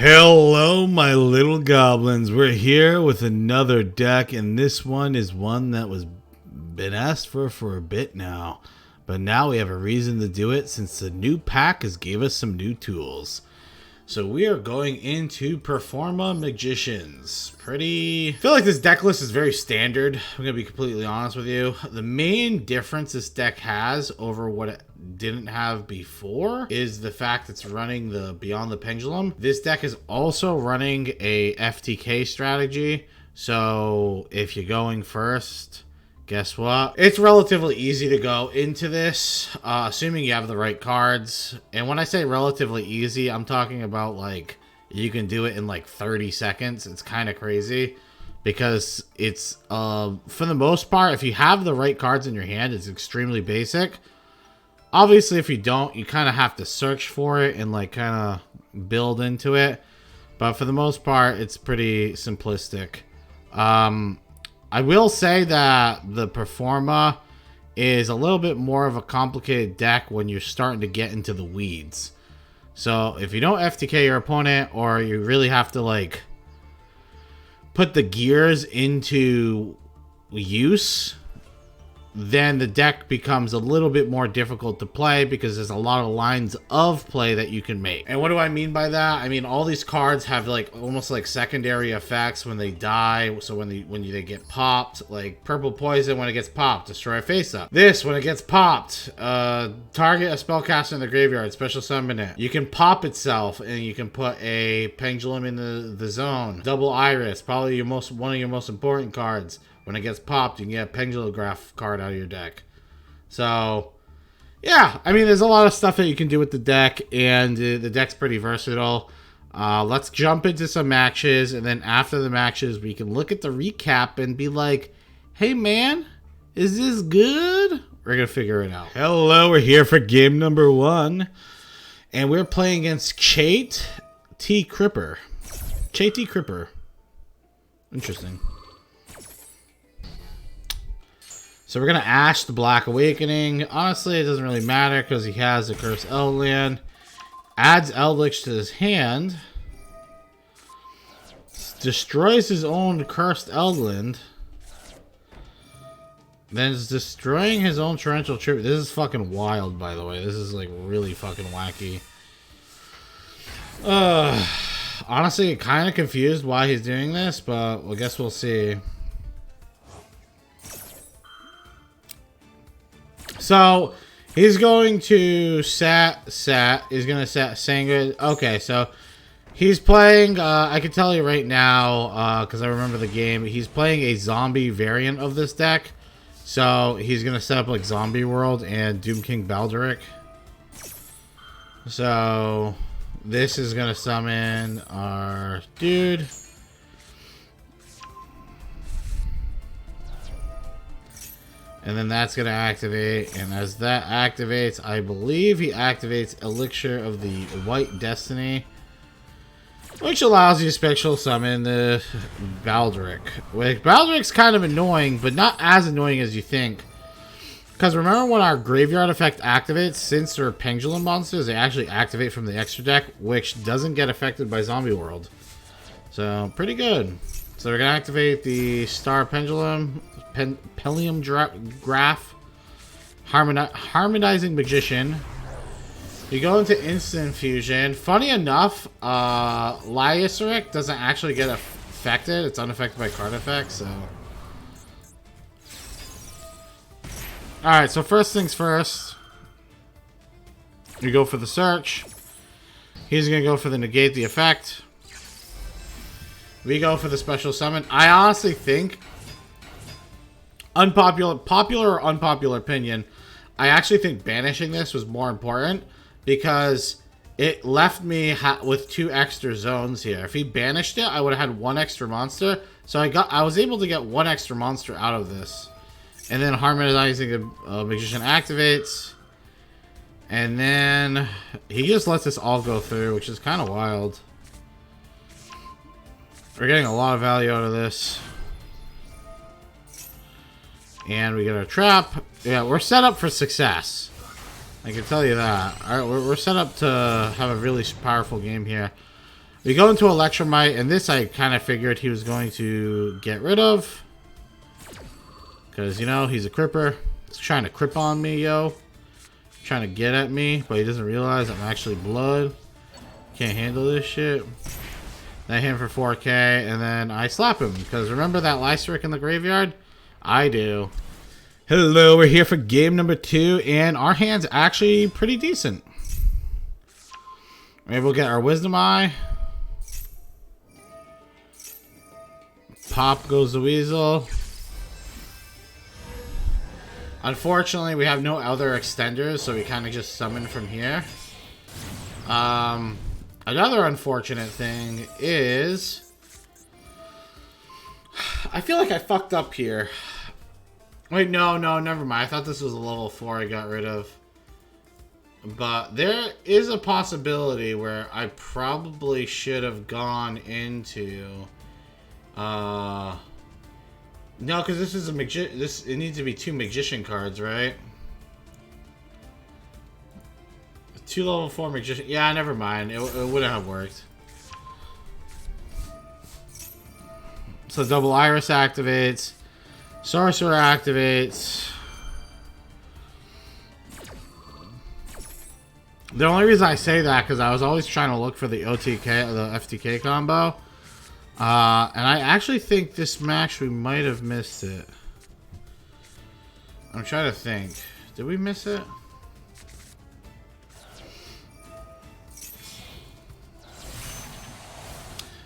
Hello, my little goblins. We're here with another deck, and this one is one that was been asked for a bit now. But now we have a reason to do it since the new pack has gave us some new tools. So we are going into Performa Magicians. I feel like this deck list is very standard. I'm going to be completely honest with you. The main difference this deck has over what it didn't have before is the fact it's running the Beyond the Pendulum. This deck is also running a FTK strategy. So if you're going first, guess what? It's relatively easy to go into this, assuming you have the right cards. And when I say relatively easy, I'm talking about like you can do it in like 30 seconds. It's kind of crazy because it's, for the most part, if you have the right cards in your hand, it's extremely basic. Obviously, if you don't, you kind of have to search for it and like kind of build into it. But for the most part, it's pretty simplistic. I will say that the Performa is a little bit more of a complicated deck when you're starting to get into the weeds. So if you don't FTK your opponent, or you really have to like put the gears into use, then the deck becomes a little bit more difficult to play because there's a lot of lines of play that you can make. And what do I mean by that? I mean, all these cards have like almost like secondary effects when they die. So when they get popped, like purple poison, when it gets popped, destroy a face up. This, when it gets popped, target a spellcaster in the graveyard, special summon it. You can pop itself and you can put a pendulum in the zone. Double iris, probably one of your most important cards. When it gets popped, you can get a Pendulograph card out of your deck. So, yeah. I mean, there's a lot of stuff that you can do with the deck, and the deck's pretty versatile. Let's jump into some matches, and then after the matches, we can look at the recap and be like, hey, man, is this good? We're going to figure it out. Hello, we're here for game number 1, and we're playing against Chait T. Cripper. Chait T. Cripper. Interesting. So we're going to Ash the Black Awakening. Honestly, it doesn't really matter because he has a Cursed Eldland. Adds Eldritch to his hand. Destroys his own Cursed Eldland. Then is destroying his own Torrential Tribute. This is fucking wild, by the way. This is like really fucking wacky. Honestly, kind of confused why he's doing this, but I guess we'll see. So, he's going to He's going to set Sangre. Okay, so he's playing, I can tell you right now, because I remember the game, he's playing a zombie variant of this deck. So, he's going to set up like Zombie World and Doom King Baldric. So, this is going to summon our dude. And then that's going to activate. And as that activates, I believe he activates Elixir of the White Destiny, which allows you to special summon the Baldric. Which Baldric's kind of annoying, but not as annoying as you think. Because remember when our graveyard effect activates, since they're Pendulum monsters, they actually activate from the extra deck, which doesn't get affected by Zombie World. So, pretty good. So we're going to activate the Star Pendulum, Pendulum Graph, Harmonizing Magician. You go into Instant Fusion. Funny enough, Lyasric doesn't actually get affected. It's unaffected by card effects, so. Alright, so first things first. You go for the search. He's going to go for the negate the effect. We go for the special summon. I honestly think, popular or unpopular opinion, I actually think banishing this was more important because it left me with 2 extra zones here. If he banished it, I would have had 1 extra monster. So I was able to get 1 extra monster out of this. And then Harmonizing the Magician activates. And then he just lets this all go through, which is kind of wild. We're getting a lot of value out of this. And we get our trap. Yeah, we're set up for success. I can tell you that. Alright, we're set up to have a really powerful game here. We go into Electromite, and this I kind of figured he was going to get rid of. Because, you know, he's a cripper. He's trying to crip on me, yo. Trying to get at me, but he doesn't realize I'm actually blood. Can't handle this shit. Then I hit him for 4k, and then I slap him. Because remember that Lysarik in the graveyard? I do. Hello, we're here for game number 2, and our hand's actually pretty decent. Maybe we'll get our Wisdom Eye. Pop goes the Weasel. Unfortunately, we have no other extenders, so we kind of just summon from here. Another unfortunate thing is... I feel like I fucked up here. Wait, no, never mind. I thought this was a level 4 I got rid of. But there is a possibility where I probably should have gone into... No, because this is a it needs to be 2 Magician cards, right? 2 level 4 Magician... Yeah, never mind. It wouldn't have worked. So double Iris activates. Sorcerer activates. The only reason I say that because I was always trying to look for the OTK, the FTK combo. And I actually think this match we might have missed it. I'm trying to think. Did we miss it?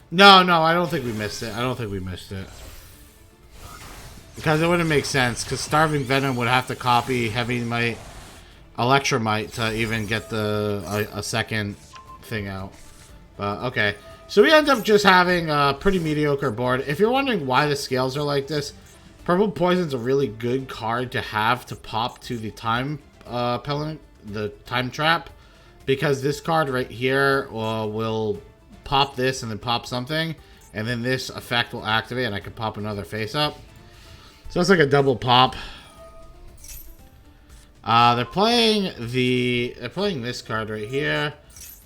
No, I don't think we missed it. I don't think we missed it. Because it wouldn't make sense. Because Starving Venom would have to copy Heavy Might, Electromite to even get the a second thing out. But, okay. So we end up just having a pretty mediocre board. If you're wondering why the scales are like this, Purple Poison's a really good card to have to pop to the time pellet, the time trap, because this card right here will pop this and then pop something, and then this effect will activate, and I can pop another face up. So it's like a double pop. They're playing this card right here.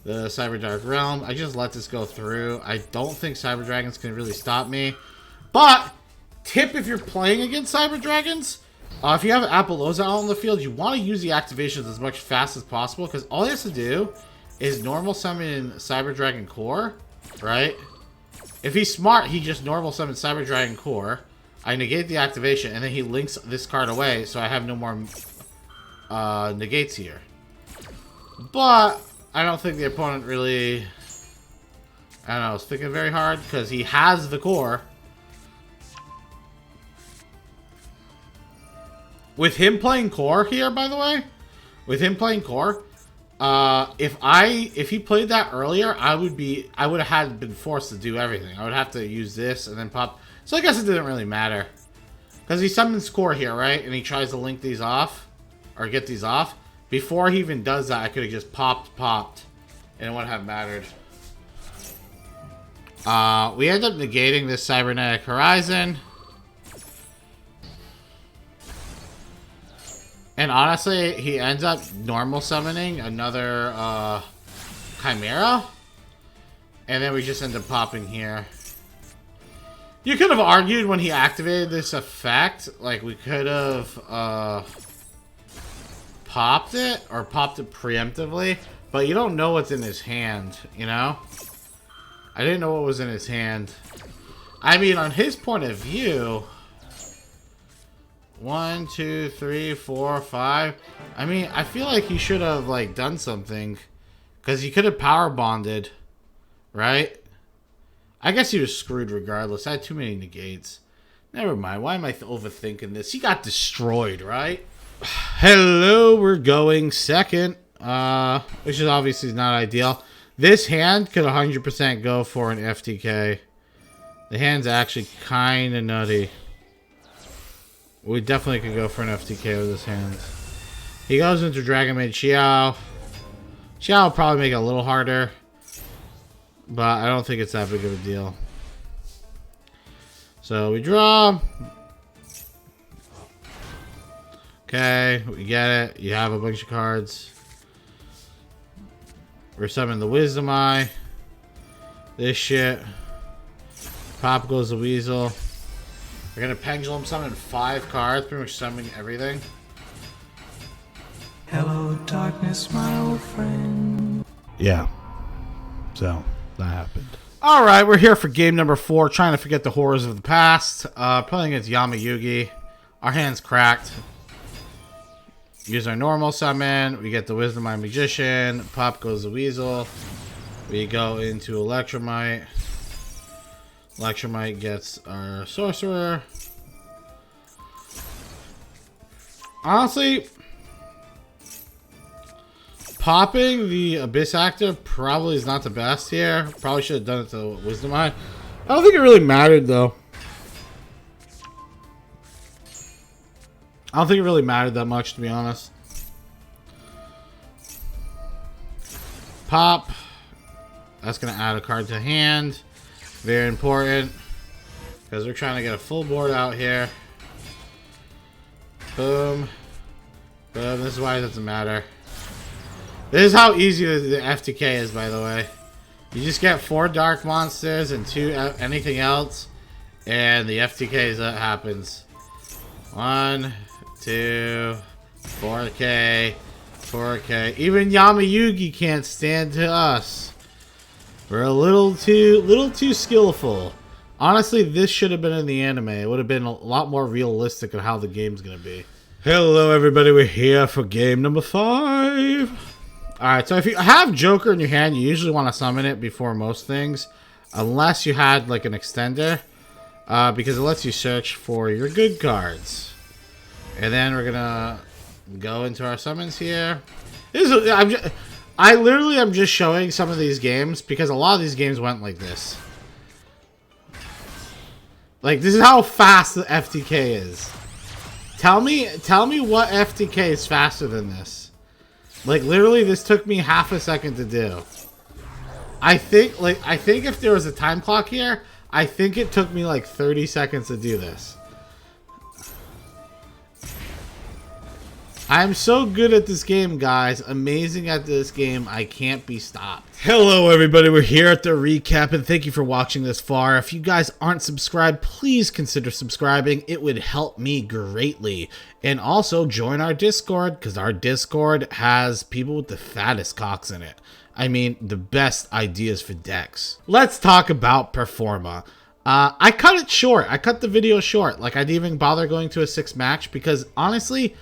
The Cyber Dark Realm. I just let this go through. I don't think Cyber Dragons can really stop me. But, tip if you're playing against Cyber Dragons, if you have Apollosa out on the field, you want to use the activations as much fast as possible, because all he has to do is normal summon Cyber Dragon Core, right? If he's smart, he just normal summons Cyber Dragon Core. I negate the activation, and then he links this card away, so I have no more negates here. But... I don't think the opponent really, I don't know, is thinking very hard because he has the core. With him playing core here, by the way, with him playing core, if he played that earlier, I would have been forced to do everything. I would have to use this and then pop. So I guess it didn't really matter because he summons core here, right? And he tries to link these off or get these off. Before he even does that, I could have just popped, and it wouldn't have mattered. We end up negating this Cybernetic Horizon. And honestly, he ends up normal summoning another Chimera. And then we just end up popping here. You could have argued when he activated this effect, like we could have... popped it or popped it preemptively, but you don't know what's in his hand, you know? I didn't know what was in his hand. I mean, on his point of view, 1, 2, 3, 4, 5. I mean, I feel like he should have like done something because he could have power bonded, right? I guess he was screwed regardless. I had too many negates. Never mind. Why am I overthinking this? He got destroyed, right? Hello, we're going second, which is obviously not ideal. This hand could 100% go for an FTK. The hand's actually kind of nutty. We definitely could go for an FTK with this hand. He goes into Dragon Maid Xiao. Xiao will probably make it a little harder, but I don't think it's that big of a deal. So we draw. Okay, we get it. You have a bunch of cards. We're summoning the Wisdom Eye. This shit. Pop goes the Weasel. We're gonna Pendulum summon 5 cards, pretty much summoning everything. Hello, darkness, my old friend. Yeah. So, that happened. Alright, we're here for game number 4, trying to forget the horrors of the past. Playing against Yugioh. Our hand's cracked. Use our normal summon. We get the Wisdom Eye Magician. Pop goes the Weasel. We go into Electromite. Electromite gets our Sorcerer. Honestly, popping the Abyss Actor probably is not the best here. Probably should have done it to Wisdom Eye. I don't think it really mattered, though. I don't think it really mattered that much, to be honest. Pop. That's going to add a card to hand. Very important. Because we're trying to get a full board out here. Boom. Boom. This is why it doesn't matter. This is how easy the FTK is, by the way. You just get 4 dark monsters and 2 anything else. And the FTK is that happens. 1, 2, 4K, 4K. Even Yugioh can't stand to us. We're a little too skillful. Honestly, this should have been in the anime. It would have been a lot more realistic of how the game's gonna be. Hello, everybody. We're here for game number 5. Alright, so if you have Joker in your hand, you usually want to summon it before most things. Unless you had, like, an extender. Because it lets you search for your good cards. And then we're gonna go into our summons here. I literally am just showing some of these games because a lot of these games went like this. Like, this is how fast the FTK is. Tell me what FTK is faster than this. Like, literally, this took me half a second to do. I think if there was a time clock here, I think it took me like 30 seconds to do this. I'm so good at this game, guys. Amazing at this game. I can't be stopped. Hello, everybody. We're here at the recap, and thank you for watching this far. If you guys aren't subscribed, please consider subscribing. It would help me greatly. And also, join our Discord, because our Discord has people with the fattest cocks in it. I mean, the best ideas for decks. Let's talk about Performa. I cut it short. I cut the video short. Like, I didn't even bother going to a 6 match, because honestly,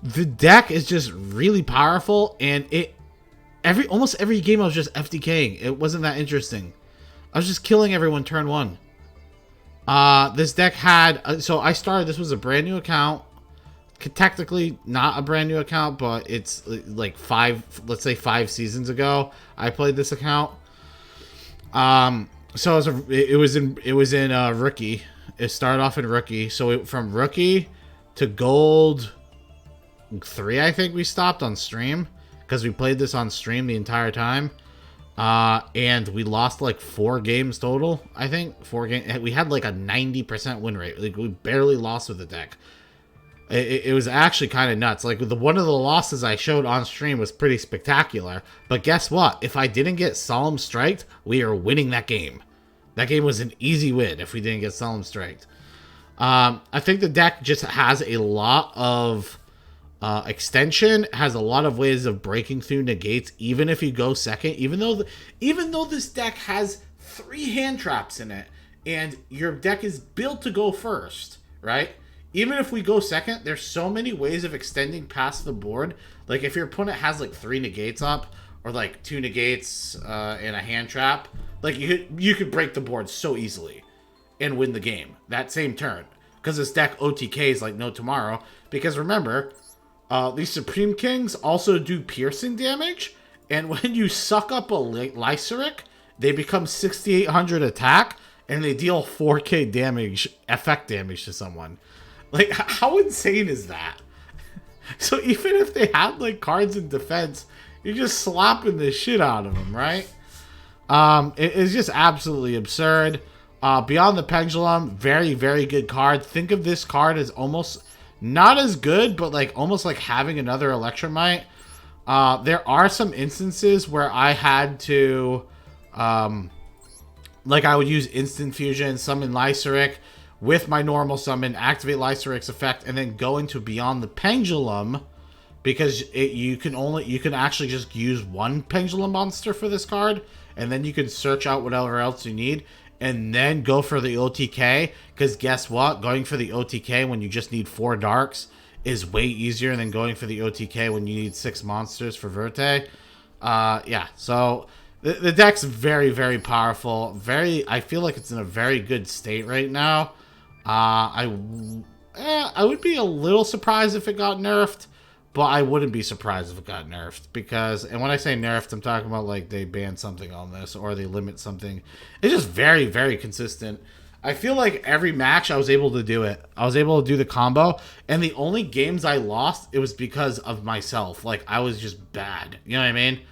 the deck is just really powerful, and almost every game I was just FTKing. It wasn't that interesting. I was just killing everyone turn 1. This deck had, so I started, this was a brand new account. Technically not a brand new account, but it's like let's say 5 seasons ago I played this account. So it was in Rookie. It started off in Rookie. So from Rookie to Gold 3, I think we stopped on stream because we played this on stream the entire time. And we lost like 4 games total. I think 4 games. We had like a 90% win rate. Like, we barely lost with the deck. It was actually kind of nuts. Like, one of the losses I showed on stream was pretty spectacular. But guess what? If I didn't get Solemn Striked, we are winning that game. That game was an easy win if we didn't get Solemn Striked. I think the deck just has a lot of extension, has a lot of ways of breaking through negates, even if you go second. Even though this deck has 3 hand traps in it, and your deck is built to go first, right? Even if we go second, there's so many ways of extending past the board. Like, if your opponent has like 3 negates up, or like 2 negates and a hand trap, like you could break the board so easily and win the game that same turn. Because this deck OTKs like no tomorrow. Because remember, these Supreme Kings also do piercing damage, and when you suck up a Lyceric, they become 6,800 attack, and they deal 4k damage, effect damage to someone. Like, how insane is that? So even if they had, like, cards in defense, you're just slapping the shit out of them, right? It's just absolutely absurd. Beyond the Pendulum, very, very good card. Think of this card as almost not as good, but, like, almost like having another Electromite. There are some instances where I had to Like I would use Instant Fusion, summon Lyceric with my normal summon, activate Lyceric's effect, and then go into Beyond the Pendulum, because you can actually just use one Pendulum monster for this card, and then you can search out whatever else you need, and then go for the OTK, because guess what? Going for the OTK when you just need 4 Darks is way easier than going for the OTK when you need 6 monsters for Verte. Yeah, so the deck's very, very powerful. I feel like it's in a very good state right now. I would be a little surprised if it got nerfed, but I wouldn't be surprised if it got nerfed, because, and when I say nerfed, I'm talking about like they banned something on this or they limit something. It's just very, very consistent. I feel like every match I was able to do it. I was able to do the combo, and the only games I lost, it was because of myself. Like, I was just bad. You know what I mean?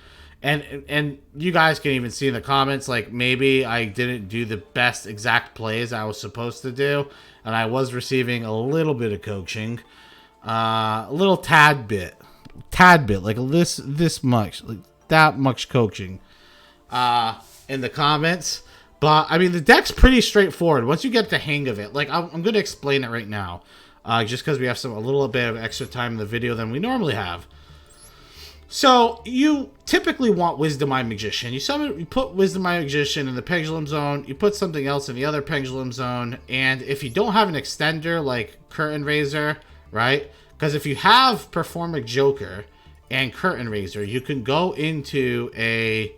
And you guys can even see in the comments, like, maybe I didn't do the best exact plays I was supposed to do, and I was receiving a little bit of coaching. A little tad bit, like this much, like that much coaching in the comments. But I mean, the deck's pretty straightforward once you get the hang of it. Like, I'm going to explain it right now, just because we have a little bit of extra time in the video than we normally have. So you typically want Wisdom Eye Magician. You put Wisdom Eye Magician in the Pendulum Zone. You put something else in the other Pendulum Zone. And if you don't have an extender like Curtain Raiser, right? Because if you have Performage Joker and Curtain Raiser, you can go into a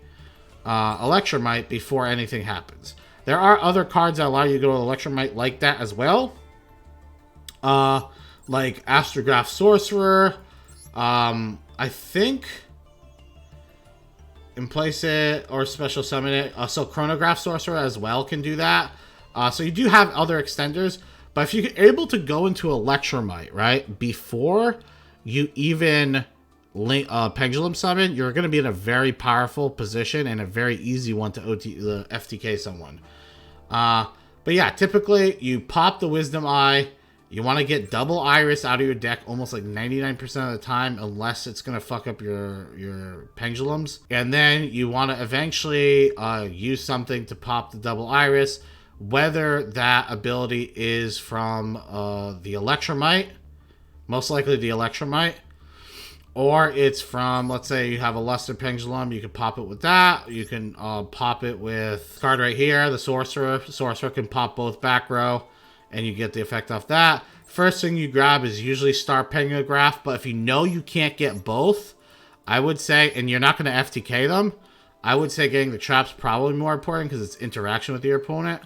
Electromite before anything happens. There are other cards that allow you to go to Electromite like that as well. Like Astrograph Sorcerer. I think in place it or special summon it. So Chronograph Sorcerer as well can do that. So you do have other extenders. But if you're able to go into Electromite, right, before you even Pendulum Summon, you're going to be in a very powerful position and a very easy one to FTK someone. But yeah, typically you pop the Wisdom Eye. You want to get double Iris out of your deck almost like 99% of the time, unless it's going to fuck up your Pendulums. And then you want to eventually use something to pop the double Iris, whether that ability is from the Electromite, most likely the Electromite, or it's from, let's say you have a Luster Pendulum, you can pop it with that. You can pop it with card right here, the Sorcerer. Sorcerer can pop both back row, and you get the effect off that. First thing you grab is usually Star Pengugraph, but if you know you can't get both, I would say, and you're not going to FTK them, I would say getting the Trap's probably more important because it's interaction with your opponent.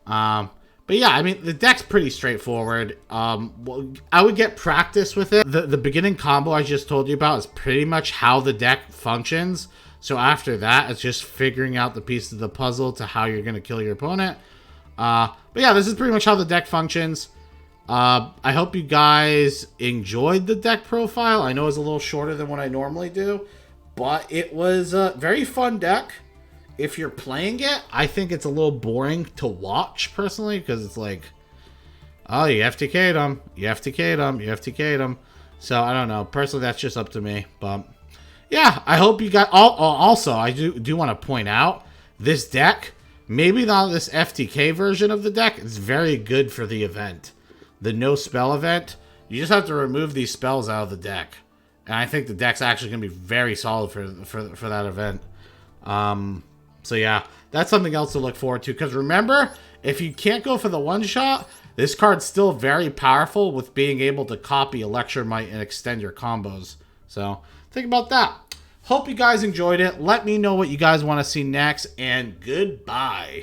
But yeah, I mean, the deck's pretty straightforward. Well, I would get practice with it. The beginning combo I just told you about is pretty much how the deck functions. So after that, it's just figuring out the pieces of the puzzle to how you're going to kill your opponent. But yeah, this is pretty much how the deck functions. I hope you guys enjoyed the deck profile. I know it's a little shorter than what I normally do, but it was a very fun deck. If you're playing it, I think it's a little boring to watch, personally, because it's like, oh, you FTK'd him, you FTK'd him, you FTK'd him. So, I don't know. Personally, that's just up to me. But, yeah, I hope you got... Also, I do want to point out, this deck, maybe not this FTK version of the deck, it's very good for the event. The no spell event, you just have to remove these spells out of the deck. And I think the deck's actually going to be very solid for that event. So yeah, that's something else to look forward to. Because remember, if you can't go for the one-shot, this card's still very powerful with being able to copy Electromite and extend your combos. So think about that. Hope you guys enjoyed it. Let me know what you guys want to see next, and goodbye.